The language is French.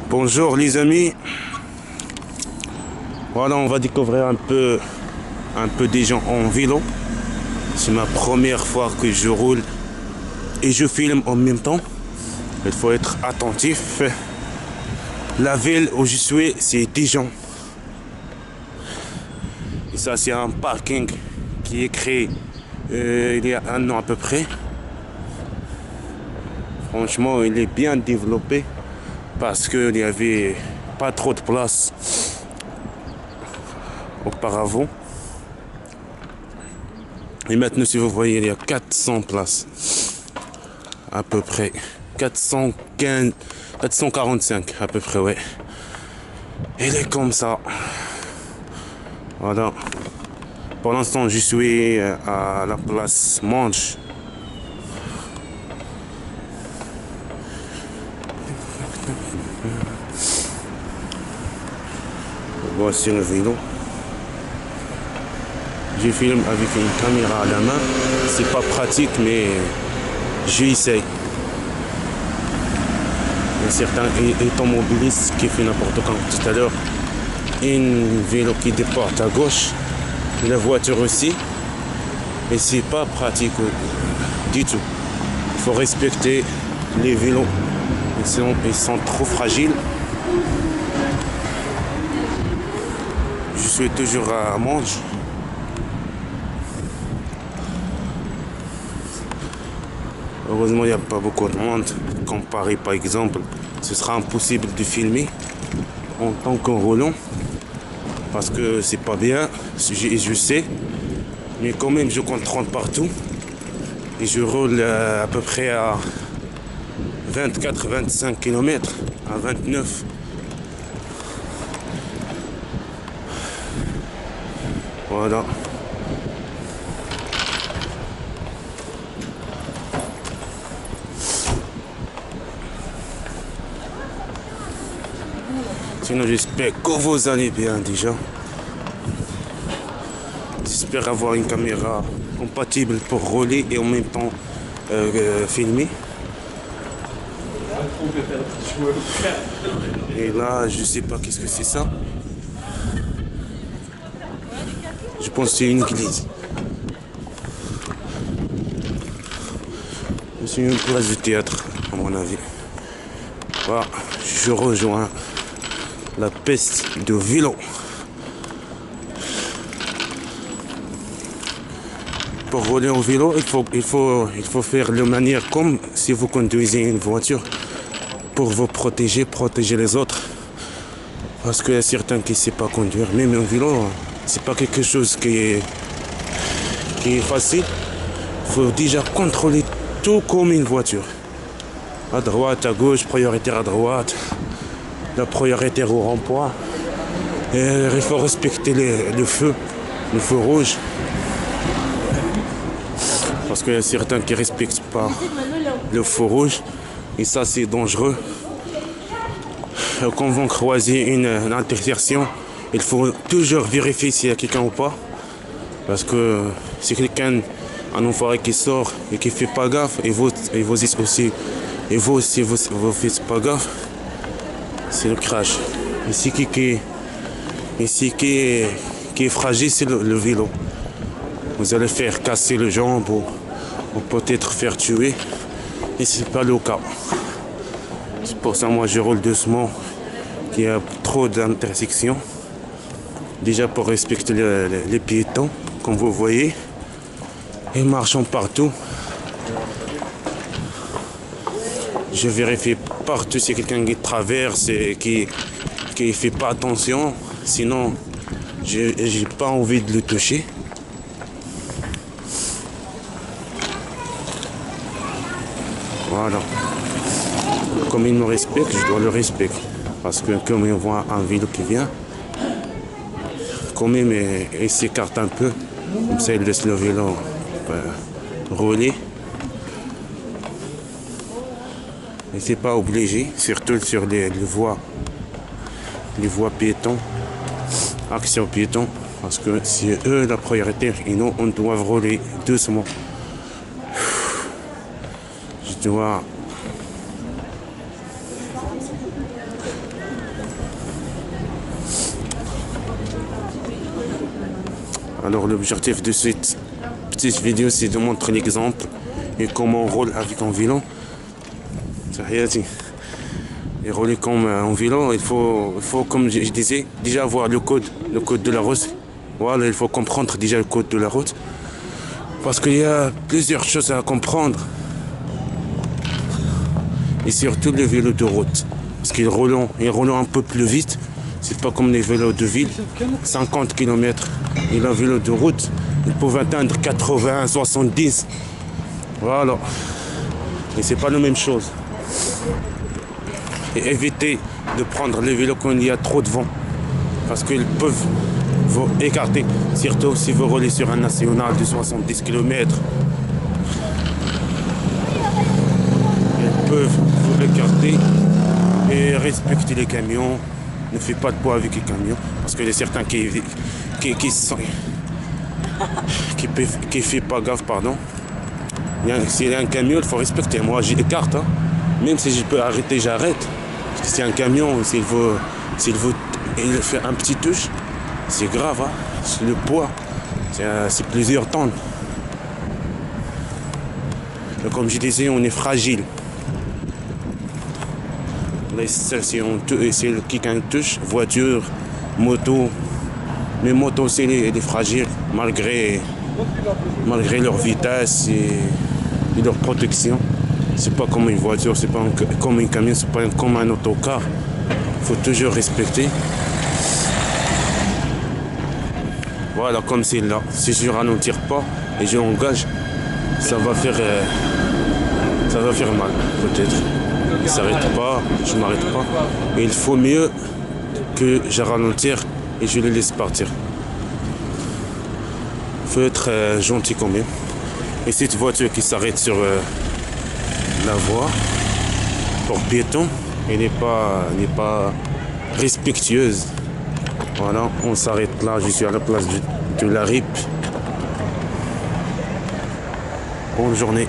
Bonjour les amis. Voilà, on va découvrir un peu des gens en vélo. C'est ma première fois que je roule et je filme en même temps. Il faut être attentif. La ville où je suis, c'est Dijon. Et ça, c'est un parking qui est créé il y a un an à peu près. Franchement, il est bien développé parce qu'il n'y avait pas trop de place auparavant. Et maintenant, si vous voyez, il y a 400 places à peu près. 415, 445 à peu près, ouais. Il est comme ça. Voilà. Pour l'instant, je suis à la place Manche. Voici le vélo. Je filme avec une caméra à la main. C'est pas pratique, mais j'essaie. Il y a certains automobilistes qui font n'importe quoi. Tout à l'heure, une vélo qui déporte à gauche, la voiture aussi. Et c'est pas pratique du tout. Il faut respecter les vélos. Ils sont trop fragiles. Je suis toujours à Manche. Heureusement, il n'y a pas beaucoup de monde. Comparé par exemple, ce sera impossible de filmer en tant que roulant parce que c'est pas bien, je sais. Mais quand même, je contrôle partout et je roule à peu près à 24-25 km, à 29. Voilà. Sinon, j'espère que vous allez bien déjà. J'espère avoir une caméra compatible pour rouler et en même temps filmer. Et là, je sais pas qu'est-ce que c'est ça. Je pense que c'est une église. C'est une place de théâtre, à mon avis. Voilà, je rejoins la piste de vélo. Pour rouler en vélo, il faut faire de manière comme si vous conduisez une voiture pour vous protéger les autres. Parce qu'il y a certains qui ne savent pas conduire. Même en vélo, c'est pas quelque chose qui est facile. Il faut déjà contrôler tout comme une voiture. À droite, à gauche, prioritaire à droite, la prioritaire au rond-point. Il faut respecter le feu rouge. Parce qu'il y a certains qui ne respectent pas le feu rouge. Et ça, c'est dangereux. Quand vous croisez une intersection, il faut toujours vérifier s'il y a quelqu'un ou pas. Parce que si quelqu'un, un enfoiré qui sort et qui ne fait pas gaffe, et vous aussi, vous faites pas gaffe, c'est le crash. Ici, qui est fragile, c'est le vélo. Vous allez faire casser le jambe ou peut-être faire tuer. Et ce n'est pas le cas. C'est pour ça que moi je roule doucement. Il y a trop d'intersections. Déjà pour respecter les piétons, comme vous voyez. Et marchons partout. Je vérifie partout si quelqu'un qui traverse et qui ne fait pas attention. Sinon, j'ai pas envie de le toucher. Voilà. Comme il me respecte, je dois le respecter. Parce que comme il voit un vélo qui vient, quand même il s'écarte un peu. Comme ça, il laisse le vélo rouler. Mais c'est pas obligé, surtout sur les voies piétons, action piéton. Parce que c'est eux la priorité et nous, on doit rouler doucement. Je dois Alors l'objectif de cette petite vidéo, c'est de montrer l'exemple et comment on roule avec un vélo. Et rouler comme un vélo, il faut, comme je disais, déjà avoir le code de la route. Voilà, il faut comprendre déjà le code de la route. Parce qu'il y a plusieurs choses à comprendre. Et surtout les vélos de route. Parce qu'ils roulent un peu plus vite. C'est pas comme les vélos de ville. 50 km. Et le vélo de route, ils peuvent atteindre 80, 70. Voilà. Et c'est pas la même chose. Et éviter de prendre les vélos quand il y a trop de vent. Parce qu'ils peuvent vous écarter. Surtout si vous roulez sur un national de 70 km. Ils peuvent vous écarter et respecter les camions. Ne faites pas de poids avec les camions. Parce qu'il y a certains qui fait pas gaffe, pardon. S'il y a un camion, il faut respecter. Moi, j'écarte. Hein. Même si je peux arrêter, j'arrête. Parce que c'est un camion, s'il fait un petit touche, c'est grave. Hein. C'est le poids. C'est plusieurs tonnes. Et comme je disais, on est fragile. Si quelqu'un touche, voiture, moto, mais moto aussi, elle est fragile malgré leur vitesse et leur protection. C'est pas comme une voiture, c'est pas comme un camion, c'est pas comme un autocar. Il faut toujours respecter. Voilà, comme c'est là. Si je ralentis pas et je engage, ça va faire mal, peut-être. Il ne s'arrête pas, je ne m'arrête pas. Et il faut mieux que je ralentir et je le laisse partir. Il faut être gentil quand même. Et cette voiture qui s'arrête sur la voie pour piétons, elle n'est pas respectueuse. Voilà, on s'arrête là, je suis à la place de la RIP. Bonne journée.